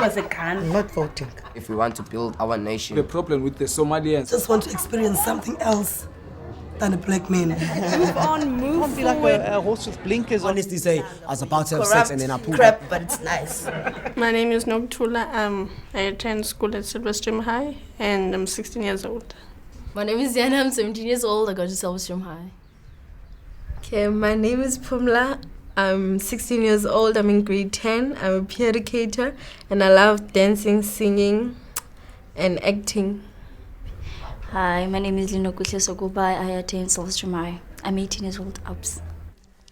was a gun. I'm not voting. If we want to build our nation. The problem with the Somalians. Just want to experience something else than a black man. Move on, move Can't be forward. like a horse with blinkers on. Honestly say, I was about to have Corrupt sex and then I pulled crap, up. but it's nice. My name is Nobtula. I attend school at Silverstream High, and I'm 16 years old. My name is Diana. I'm 17 years old. I go to Silverstream High. Okay, my name is Pumla. I'm 16 years old. I'm in grade 10. I'm a peer educator, and I love dancing, singing, and acting. Hi, my name is Linokuhle Sokubai. I attend Silverstream High. I'm 18 years old. Ups.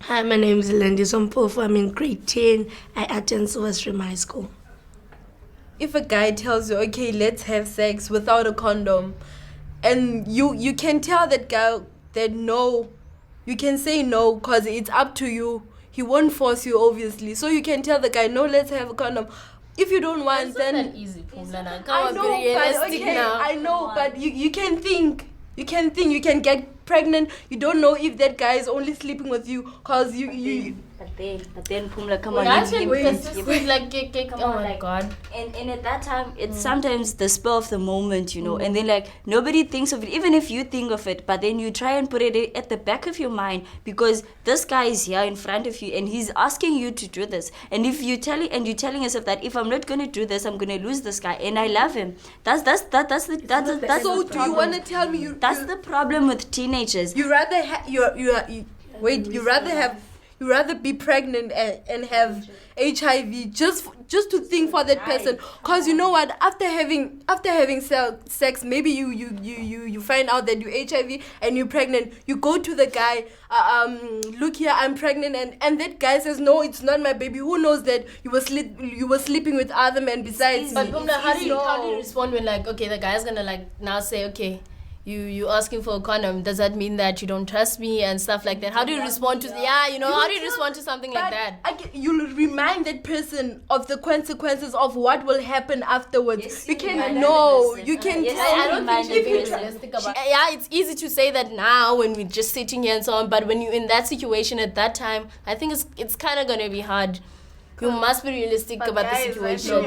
Hi, my name is Lendi Sompofu. I'm in grade 10. I attend Silverstream High School. If a guy tells you, okay, let's have sex without a condom, and you can tell that guy that no, you can say no because it's up to you. He won't force you, obviously. So you can tell the guy, no, let's have a condom. If you don't want, It's then... not that easy, Pumlana. I know, but you can think. You can think. You can get pregnant. You don't know if that guy is only sleeping with you because you But then Pumla, come on. Oh my God. And at that time, it's sometimes the spur of the moment, you know, and then like nobody thinks of it, even if you think of it, but then you try and put it at the back of your mind because this guy is here in front of you and he's asking you to do this. And if you're telling yourself that if I'm not going to do this, I'm going to lose this guy and I love him. That's So do you want to tell me that's the problem with teenagers. You rather be pregnant and have HIV just to think for that person, cause you know what, after having sex, maybe you find out that you HIV and you're pregnant. You go to the guy, look here, I'm pregnant, and that guy says no, it's not my baby. Who knows that you were sleeping with other men besides? But Pumla, how do you respond when like, okay, the guy's gonna like now say, okay, you asking for a condom, does that mean that you don't trust me and stuff like that? How do you respond to how do you respond to something like that? You'll remind that person of the consequences of what will happen afterwards. Yes, you can I don't think you be realistic about it. Yeah, it's easy to say that now when we're just sitting here and so on, but when you're in that situation at that time, I think it's kind of going to be hard. You must be realistic about the situation.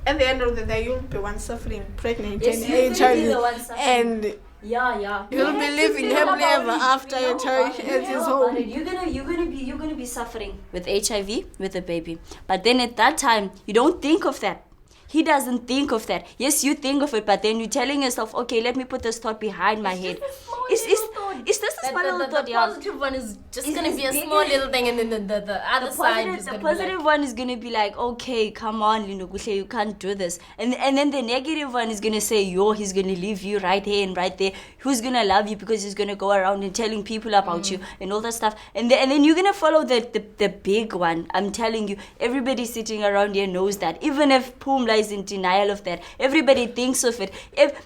At the end of the day, you'll be one suffering pregnant Yes, and you will be the HIV. one suffering. And Yeah. you'll be living happily ever after your child at his home. You're gonna be suffering with HIV with a baby. But then at that time, you don't think of that. He doesn't think of that. Yes, you think of it, but then you're telling yourself, okay, let me put this thought behind my head. Is this a small little thought? The positive one is just going to be a small little thing, and then the other side is the going to positive be like, one is going to be like, okay, come on, Linokuhle, you can't do this. And then the negative one is going to say, he's going to leave you right here and right there. Who's going to love you because he's going to go around and telling people about you and all that stuff. And then you're going to follow the big one. I'm telling you, everybody sitting around here knows that. Even if Pumla is in denial of that, everybody thinks of it.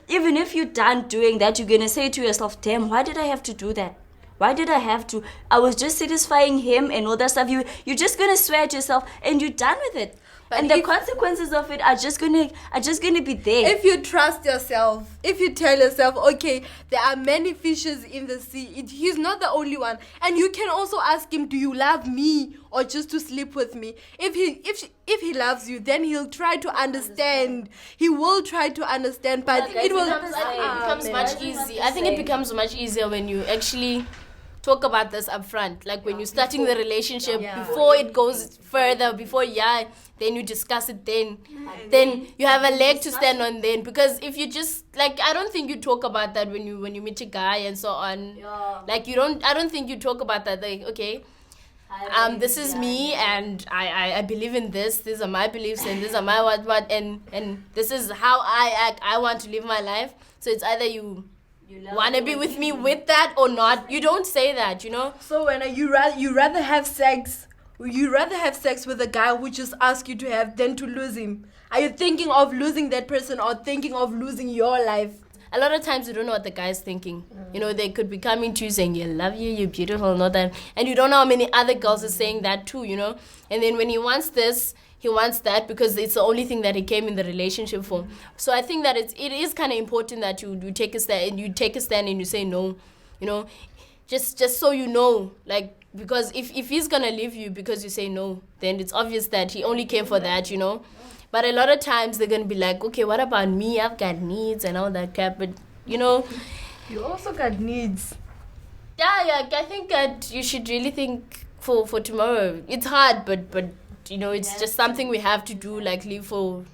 Even if you're done doing that, you're going to say to yourself, damn, why did I have to do that? Why did I have to? I was just satisfying him and all that stuff. You're just going to swear at yourself and you're done with it. But and the consequences of it are just gonna be there. If you trust yourself, if you tell yourself, okay, there are many fishes in the sea, he's not the only one, and you can also ask him, do you love me or just to sleep with me? If he loves you, then he'll try to understand. He will try to understand, but I think it becomes much easier. I think it becomes much easier when you actually talk about this up front, like when you're starting the relationship, before it goes further, then you discuss it then you have a leg to stand on then, because if you just like, I don't think you talk about that when you meet a guy and so on. Like I don't think you talk about that, like, okay, this is me and I believe in this, these are my beliefs and these are my what and this is how I act, I want to live my life. So it's either you want to be with me with that or not. You don't say that, you know. So when you rather have sex with a guy who just asks you to have than to lose him. Are you thinking of losing that person or thinking of losing your life? A lot of times you don't know what the guy's thinking. You know, they could be coming to you saying, "I love you, you're beautiful," not that, and you don't know how many other girls are saying that too, you know. And then when he wants this, he wants that because it's the only thing that he came in the relationship for. So I think that it is kind of important that you take a stand and you say no, you know, just so you know, like, because if he's gonna leave you because you say no, then it's obvious that he only came for that, you know. But a lot of times they're gonna be like, okay, what about me? I've got needs and all that crap. But you You also got needs. yeah, I think that you should really think for tomorrow. It's hard, but it's just something we have to do. Like live for,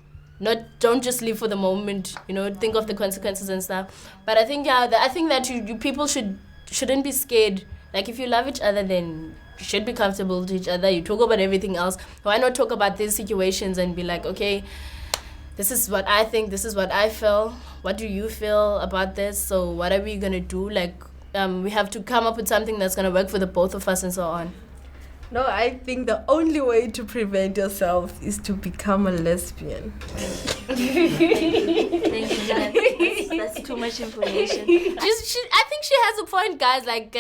don't just live for the moment. Think of the consequences and stuff. But I think I think that you people shouldn't be scared. Like if you love each other, then you should be comfortable to each other. You talk about everything else. Why not talk about these situations and be like, okay, this is what I think. This is what I feel. What do you feel about this? So what are we gonna do? Like. We have to come up with something that's going to work for the both of us and so on. No, I think the only way to prevent yourself is to become a lesbian. Thank you. That's too much information. I think she has a point, guys. Like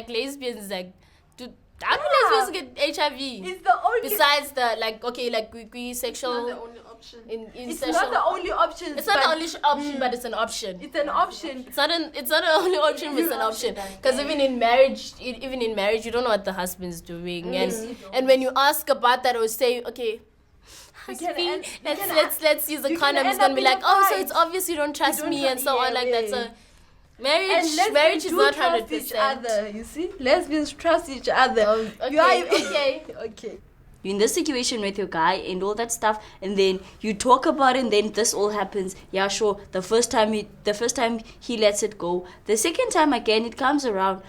lesbians, how do lesbians get HIV? It's the only. Besides the we sexual. Not the only option. In It's sexual, not the only option. It's not the only option, but it's an option. It's an option. It's not the only option, but it's an option. Because even in marriage, you don't know what the husband's doing, and when you ask about that, or say, okay, husband, let's use a condom. It's gonna be like, oh, so it's obvious you don't trust me, and so on, like that. So marriage is not 100%. Each other, you see, lesbians trust each other. Okay. Okay. You're in this situation with your guy and all that stuff, and then you talk about it, and then this all happens. Yeah, sure. The first time he lets it go. The second time again, it comes around.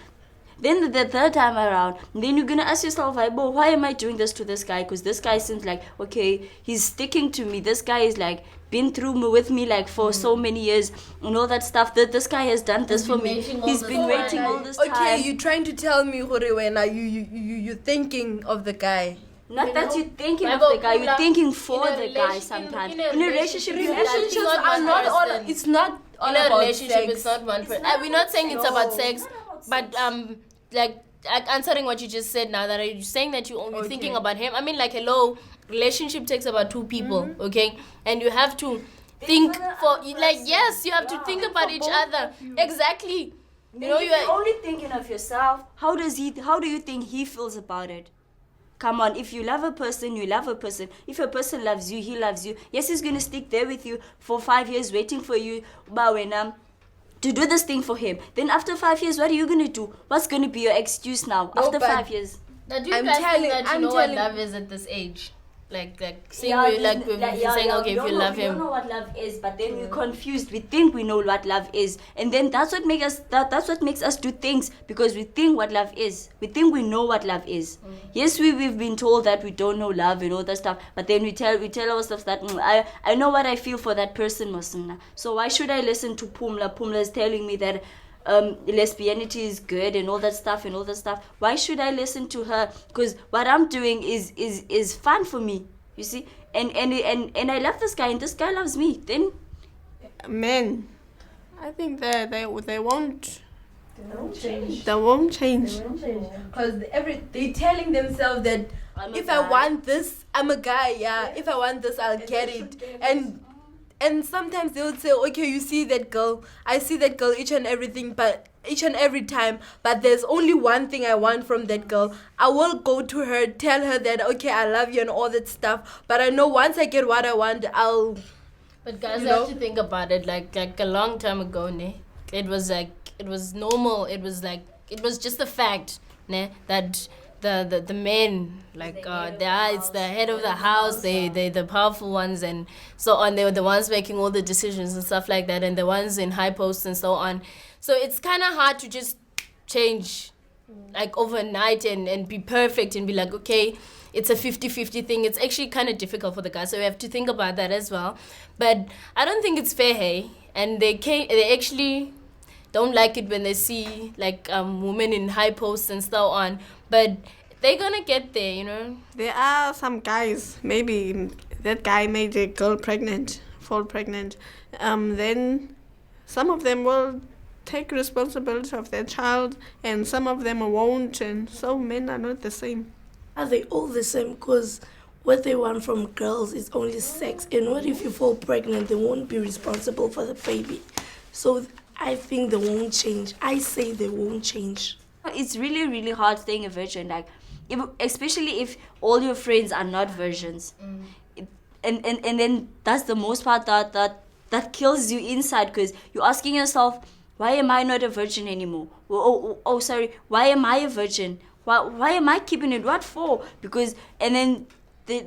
Then the third time around, then you're gonna ask yourself, why am I doing this to this guy? Because this guy seems like, okay, he's sticking to me. This guy is like been through with me like for so many years and all that stuff. That this guy has done this for me. He's been waiting all this time. Okay, you're trying to tell me, Horiwena, you're thinking of the guy. Not that you're thinking of the guy, you're thinking for the guy sometimes. In a relationship, relationships are not all. It's not all in a about relationship. sex. It's not one person. We're not saying it's about sex, but like answering what you just said now, that you're saying that you're thinking about him. I mean, like, hello, relationship takes about two people, okay, and you have to think you have to think about each other. Exactly. You're only thinking of yourself. How do you think he feels about it? Come on, if you love a person, you love a person. If a person loves you, he loves you. Yes, he's going to stick there with you for 5 years, waiting for you, to do this thing for him. Then after 5 years, what are you going to do? What's going to be your excuse now after 5 years? Now, do you guys think that you know what love is at this age? We've been saying, okay, if you love him. We don't know what love is, but then we're confused. We think we know what love is, and then that's what makes us. That's what makes us do things, because we think what love is. We think we know what love is. Yes, we've been told that we don't know love and all that stuff, but then we tell ourselves that I know what I feel for that person, Masuna. So why should I listen to Pumla? Pumla is telling me that lesbianity is good and all that stuff. Why should I listen to her? Because what I'm doing is fun for me, you see, and I love this guy and this guy loves me. Then Men, I think they won't change. They won't change. Because they're telling themselves that if I want this, I'm a guy. Yeah, if I want this, I'll get it. And sometimes they would say, okay, you see that girl, I see that girl each and every time, but there's only one thing I want from that girl. I will go to her, tell her that, okay, I love you and all that stuff, but I know once I get what I want, I'll... But guys, you have to think about it, like a long time ago, ne? It was normal, it was just a fact, ne? That the men, it's the head of the house, they the powerful ones and so on. They were the ones making all the decisions and stuff like that, and the ones in high posts and so on. So it's kind of hard to just change like overnight and be perfect and be like, okay, it's a 50-50 thing. It's actually kind of difficult for the guys, so we have to think about that as well. But I don't think it's fair, hey? And they actually don't like it when they see like women in high posts and so on. But they're gonna get there, you know. There are some guys, maybe that guy made a girl fall pregnant. Then some of them will take responsibility of their child, and some of them won't. And so men are not the same. Are they all the same? Because what they want from girls is only sex. And what if you fall pregnant? They won't be responsible for the baby. So I think they won't change. I say they won't change. It's really, really hard staying a virgin, especially if all your friends are not virgins. and then that's the most part that kills you inside, because you're asking yourself, why am I not a virgin anymore? Sorry, why am I a virgin? Why am I keeping it? What for? Because, and then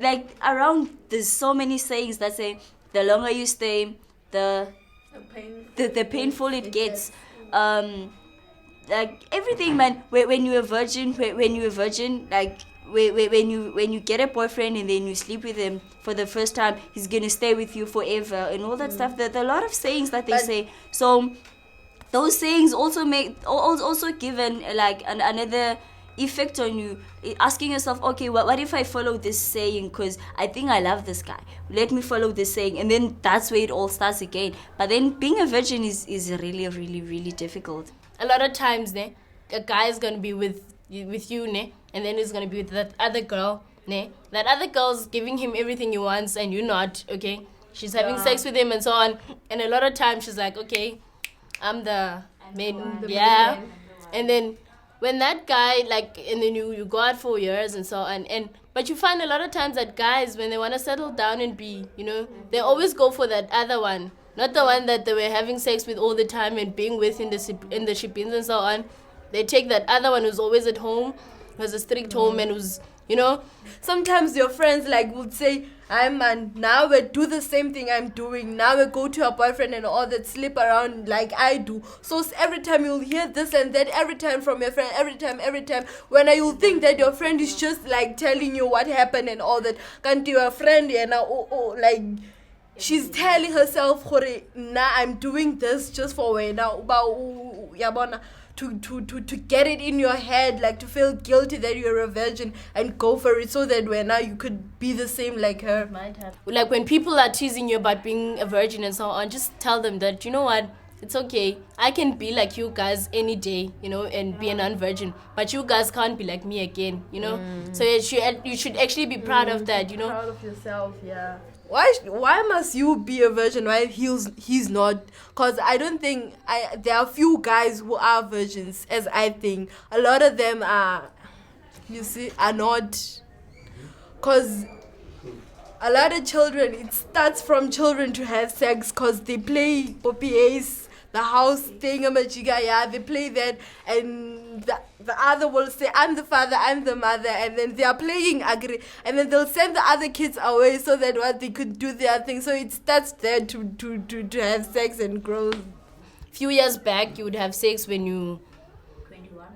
like around, there's so many sayings that say the longer you stay, the painful it gets. Like everything, man. When you're a virgin, like when you get a boyfriend and then you sleep with him for the first time, he's gonna stay with you forever and all that stuff. There are a lot of sayings that they say. So those sayings also give another effect on you, asking yourself, okay, what if I follow this saying because I think I love this guy, let me follow this saying, and then that's where it all starts again. But then being a virgin is really, really, really difficult. A lot of times, a guy is gonna be with you, and then he's gonna be with that other girl, that other girl's giving him everything he wants and you're not, okay? She's having sex with him and so on, and a lot of times she's like, okay, I'm the main, yeah. And then when that guy, like, and then you go out for years and so on, but you find a lot of times that guys, when they want to settle down and be, they always go for that other one, not the one that they were having sex with all the time and being with in the shippings and so on. They take that other one who's always at home, who has a strict home and who's, Sometimes your friends would say, man, now we do the same thing I'm doing. Now we go to your boyfriend and all that, sleep around like I do. So every time you'll hear this and that, every time from your friend, every time. When you'll think that your friend is just like telling you what happened and all that. Can't your friend, like she's telling herself, nah, I'm doing this just for way now. To get it in your head, like to feel guilty that you're a virgin and go for it, so that when now you could be the same like her. Might have. Like when people are teasing you about being a virgin and so on, just tell them that, you know what, it's okay. I can be like you guys any day, and be a non-virgin, but you guys can't be like me again, So you should actually be proud of that, Proud of yourself, yeah. Why must you be a virgin while he's not? Because I don't think there are few guys who are virgins, as I think. A lot of them are not. Because a lot of children, it starts from children to have sex because they play Poppy Ace, the house thingamajiga, yeah, they play that, and the other will say, I'm the father, I'm the mother, and then they are playing agree, and then they'll send the other kids away so that they could do their thing. So it starts there to have sex and grow. Few years back, you would have sex when you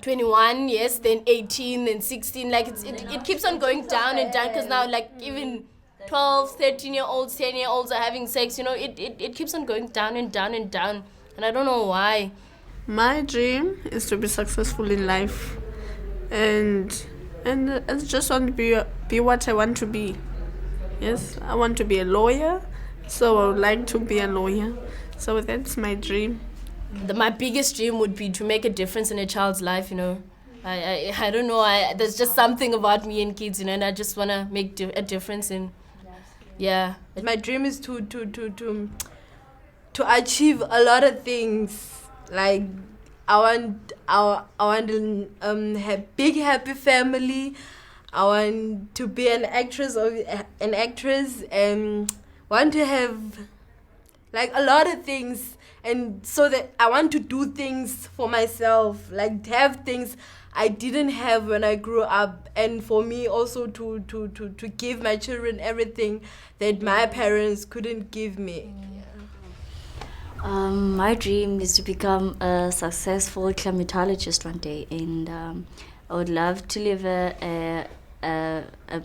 21, yes, then 18, then 16, like it keeps on going down and down, because now like even 12, 13-year-olds, 10-year-olds are having sex, it keeps on going down and down and down. And I don't know why. My dream is to be successful in life, and I just want to be what I want to be. Yes, I want to be a lawyer, so I would like to be a lawyer. So that's my dream. My biggest dream would be to make a difference in a child's life. I don't know. There's just something about me and kids, and I just want to make a difference in. Yeah. My dream is to achieve a lot of things. Like I want to have big happy family. I want to be an actress and want to have like a lot of things, and so that I want to do things for myself, like have things I didn't have when I grew up, and for me also to give my children everything that my parents couldn't give me. My dream is to become a successful climatologist one day, and I would love to live a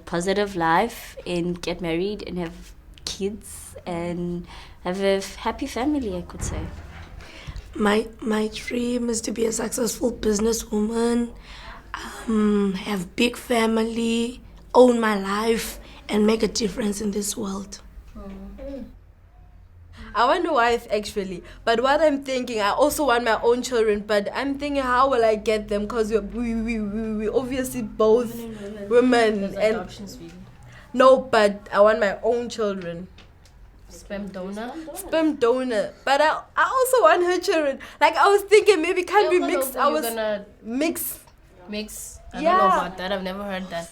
positive life and get married and have kids and have a happy family, I could say. My dream is to be a successful businesswoman, have big family, own my life, and make a difference in this world. I want a wife actually, but what I'm thinking, I also want my own children, but I'm thinking, how will I get them? Because we obviously both women and adoptions, really. No, but I want my own children. Sperm donor. But I also want her children. Like I was thinking, maybe can't we mix? Mix. I don't know about that. I've never heard that.